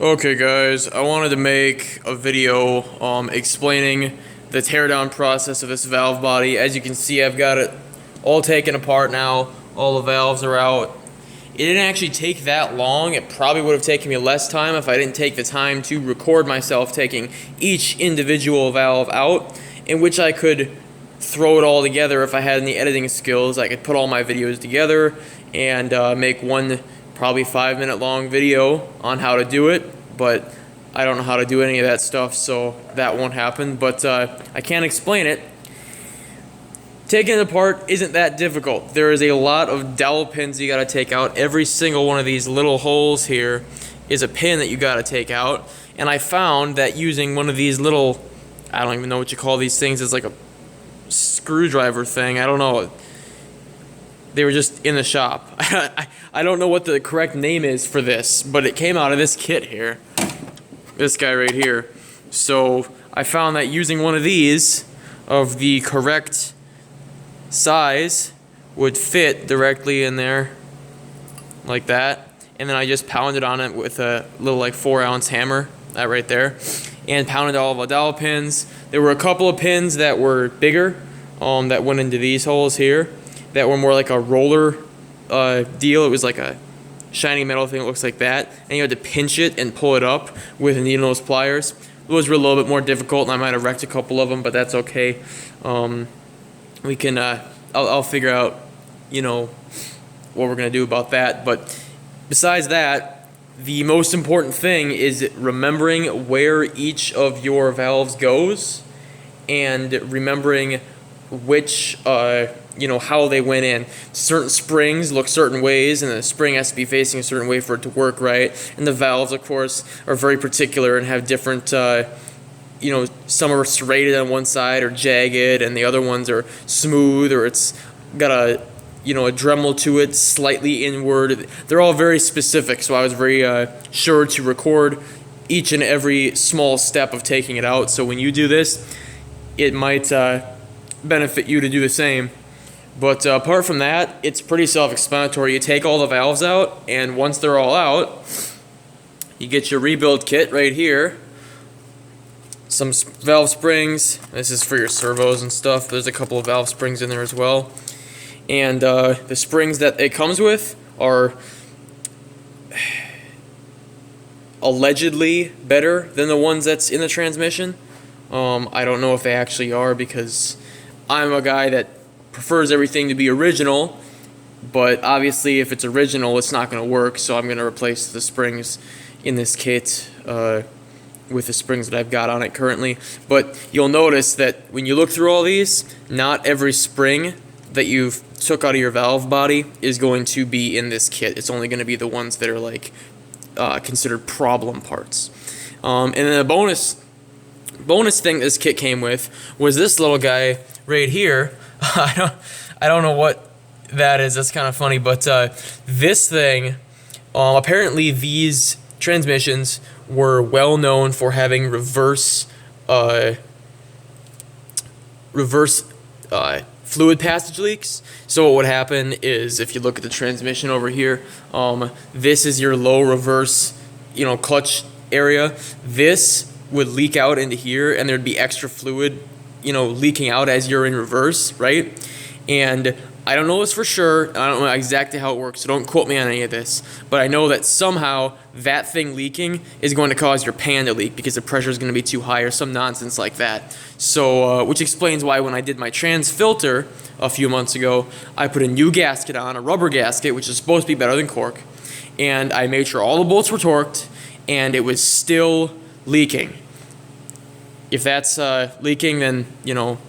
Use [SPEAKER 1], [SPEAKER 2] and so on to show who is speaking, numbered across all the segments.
[SPEAKER 1] Okay guys, I wanted to make a video explaining the teardown process of this valve body. As you can see, I've got it all taken apart now. All the valves are out. It didn't actually take that long. It probably would have taken me less time if I didn't take the time to record myself taking each individual valve out, in which I could throw it all together if I had any editing skills. I could put all my videos together and make one probably 5-minute long video on how to do it, but I don't know how to do any of that stuff, so that won't happen. But I can't explain it. Taking it apart isn't that difficult. There is a lot of dowel pins you gotta take out. Every single one of these little holes here is a pin that you gotta take out. And I found that using one of these little, I don't even know what you call these things, it's like a screwdriver thing, I don't know. They were just in the shop. I don't know what the correct name is for this, but it came out of this kit here. This guy right here. So I found that using one of these of the correct size would fit directly in there like that. And then I just pounded on it with a little like 4-ounce hammer, that right there, and pounded all the dowel pins. There were a couple of pins that were bigger that went into these holes here, that were more like a roller deal. It was like a shiny metal thing that looks like that, and you had to pinch it and pull it up with needle nose pliers. Those were a little bit more difficult, and I might have wrecked a couple of them, but that's okay. We can I'll figure out, you know, what we're gonna do about that. But besides that, the most important thing is remembering where each of your valves goes, and remembering which you know, how they went in. Certain springs look certain ways, and the spring has to be facing a certain way for it to work right. And the valves, of course, are very particular and have different, you know, some are serrated on one side or jagged, and the other ones are smooth, or it's got a, you know, a Dremel to it, slightly inward. They're all very specific, so I was very sure to record each and every small step of taking it out. So when you do this, it might benefit you to do the same. But apart from that, it's pretty self-explanatory. You take all the valves out, and once they're all out, you get your rebuild kit right here. Some valve springs. This is for your servos and stuff. There's a couple of valve springs in there as well. And the springs that it comes with are allegedly better than the ones that's in the transmission. I don't know if they actually are, because I'm a guy that prefers everything to be original, but obviously if it's original it's not going to work, so I'm going to replace the springs in this kit with the springs that I've got on it currently. But you'll notice that when you look through all these, not every spring that you've took out of your valve body is going to be in this kit. It's only going to be the ones that are like considered problem parts. And then a bonus thing this kit came with was this little guy right here. I don't know what that is. That's kind of funny, but this thing, apparently these transmissions were well known for having reverse fluid passage leaks. So what would happen is, if you look at the transmission over here, this is your low reverse, you know, clutch area. This would leak out into here, and there'd be extra fluid, you know, leaking out as you're in reverse, right? And I don't know this for sure. I don't know exactly how it works, so don't quote me on any of this. But I know that somehow that thing leaking is going to cause your pan to leak because the pressure is going to be too high or some nonsense like that. So, which explains why when I did my trans filter a few months ago, I put a new gasket on, a rubber gasket, which is supposed to be better than cork. And I made sure all the bolts were torqued, and it was still leaking. If that's leaking, then, you know,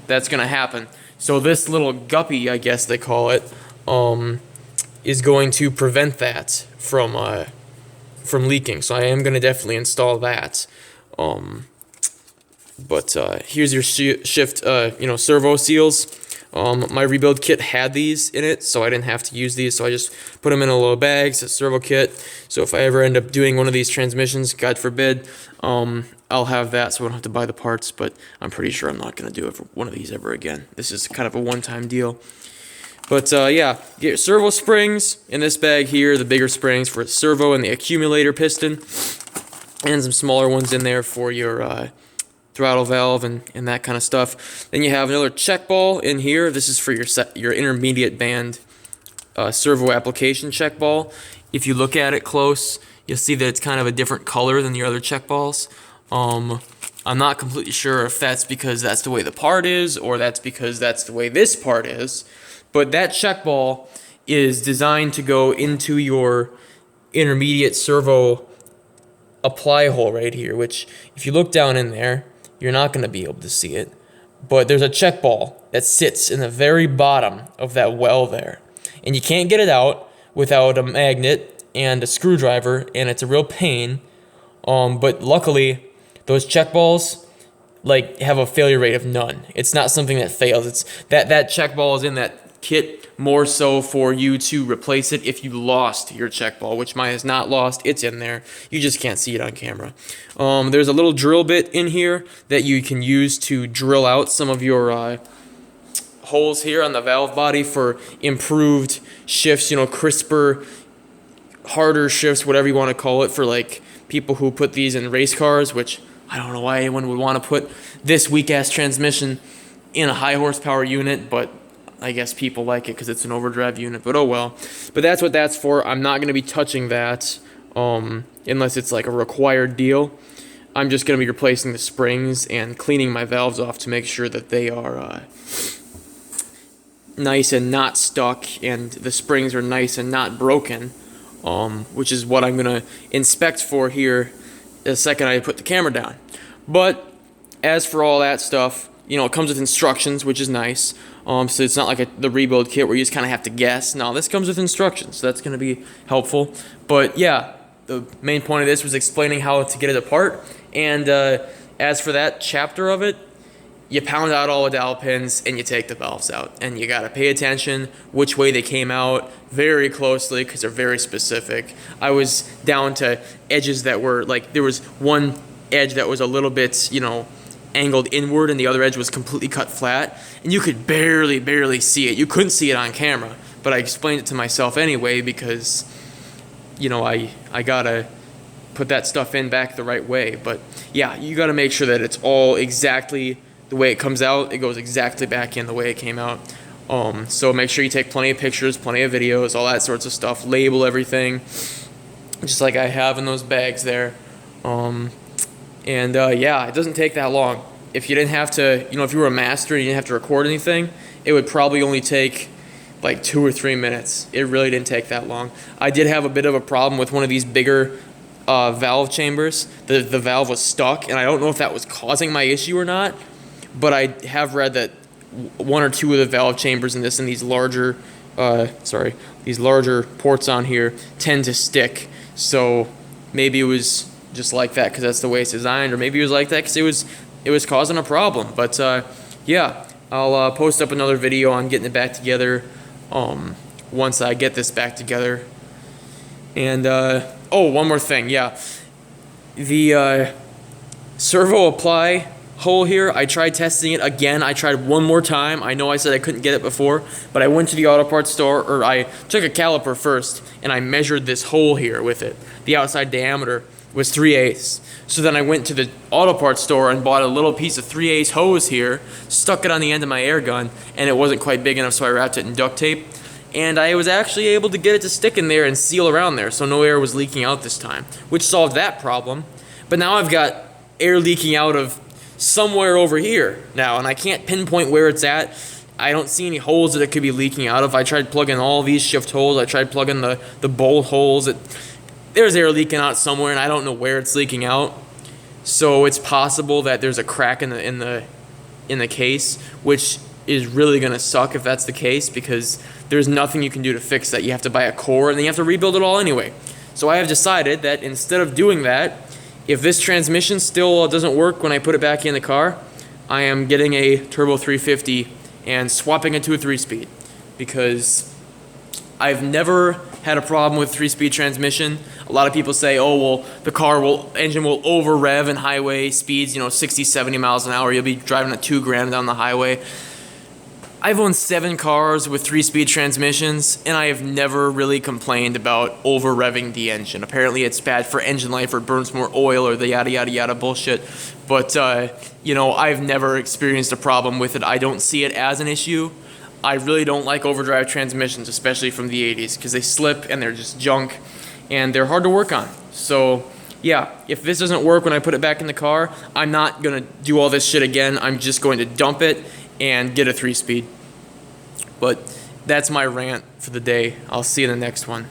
[SPEAKER 1] that's going to happen. So this little guppy, I guess they call it, is going to prevent that from leaking. So I am going to definitely install that. But here's your shift, you know, servo seals. My rebuild kit had these in it, so I didn't have to use these. So I just put them in a little bag. It's a servo kit. So if I ever end up doing one of these transmissions, God forbid, I'll have that, so I don't have to buy the parts. But I'm pretty sure I'm not going to do it for one of these ever again. This is kind of a one-time deal. But yeah, get servo springs in this bag here, the bigger springs for servo and the accumulator piston, and some smaller ones in there for your throttle valve and that kind of stuff. Then you have another check ball in here. This is for your intermediate band servo application check ball. If you look at it close, you'll see that it's kind of a different color than your other check balls. I'm not completely sure if that's because that's the way the part is, or that's because that's the way this part is. But that check ball is designed to go into your intermediate servo apply hole right here, which if you look down in there, you're not going to be able to see it. But there's a check ball that sits in the very bottom of that well there. And you can't get it out without a magnet and a screwdriver, and it's a real pain. But luckily, those check balls like have a failure rate of none. It's not something that fails. It's that check ball is in that kit more so for you to replace it if you lost your check ball, which mine is not lost. It's in there. You just can't see it on camera. There's a little drill bit in here that you can use to drill out some of your holes here on the valve body for improved shifts, you know, crisper, harder shifts, whatever you want to call it, for like people who put these in race cars, which I don't know why anyone would want to put this weak-ass transmission in a high horsepower unit, but I guess people like it because it's an overdrive unit, but oh well. But that's what that's for. I'm not going to be touching that unless it's like a required deal. I'm just going to be replacing the springs and cleaning my valves off to make sure that they are nice and not stuck, and the springs are nice and not broken, which is what I'm going to inspect for here the second I put the camera down. But as for all that stuff, you know, it comes with instructions, which is nice. So it's not like the rebuild kit where you just kind of have to guess. No, this comes with instructions, so that's going to be helpful. But yeah, the main point of this was explaining how to get it apart. And as for that chapter of it, you pound out all the dowel pins and you take the valves out. And you got to pay attention which way they came out very closely because they're very specific. I was down to edges that were like, there was one edge that was a little bit, you know, angled inward, and the other edge was completely cut flat, and you could barely see it. You couldn't see it on camera, but I explained it to myself anyway because, you know, I gotta put that stuff in back the right way. But yeah, you gotta make sure that it's all exactly the way it comes out. It goes exactly back in the way it came out. So make sure you take plenty of pictures, plenty of videos, all that sorts of stuff. Label everything, just like I have in those bags there. Yeah, it doesn't take that long. If you didn't have to, you know, if you were a master and you didn't have to record anything, it would probably only take like 2 or 3 minutes. It really didn't take that long. I did have a bit of a problem with one of these bigger valve chambers. The valve was stuck, and I don't know if that was causing my issue or not, but I have read that 1 or 2 of the valve chambers in this and these larger ports on here tend to stick. So maybe it was just like that because that's the way it's designed, or maybe it was like that because it was causing a problem. But yeah, I'll post up another video on getting it back together once I get this back together. And oh, one more thing, yeah, the servo apply hole here, I tried testing it again. I tried one more time. I know I said I couldn't get it before, but I went to the auto parts store, or I took a caliper first and I measured this hole here with it. The outside diameter was 3/8. So then I went to the auto parts store and bought a little piece of 3/8 hose here, stuck it on the end of my air gun, and it wasn't quite big enough, so I wrapped it in duct tape. And I was actually able to get it to stick in there and seal around there, so no air was leaking out this time, which solved that problem. But now I've got air leaking out of somewhere over here now, and I can't pinpoint where it's at. I don't see any holes that it could be leaking out of. I tried plugging all these shift holes. I tried plugging the bolt holes. There's air leaking out somewhere, and I don't know where it's leaking out. So it's possible that there's a crack in the case, which is really gonna suck if that's the case, because there's nothing you can do to fix that. You have to buy a core, and then you have to rebuild it all anyway. So I have decided that instead of doing that, if this transmission still doesn't work when I put it back in the car, I am getting a Turbo 350 and swapping it to a 3-speed, because I've never had a problem with 3-speed transmission. A lot of people say, oh, well, the engine will over rev in highway speeds, 60, 70 miles an hour. You'll be driving at 2 grand down the highway. I've owned 7 cars with 3-speed transmissions, and I have never really complained about over revving the engine. Apparently it's bad for engine life, or it burns more oil, or the yada yada yada bullshit. But you know, I've never experienced a problem with it. I don't see it as an issue. I really don't like overdrive transmissions, especially from the 80s, because they slip and they're just junk, and they're hard to work on. So yeah, if this doesn't work when I put it back in the car, I'm not gonna do all this shit again. I'm just going to dump it and get a 3-speed. But that's my rant for the day. I'll see you in the next one.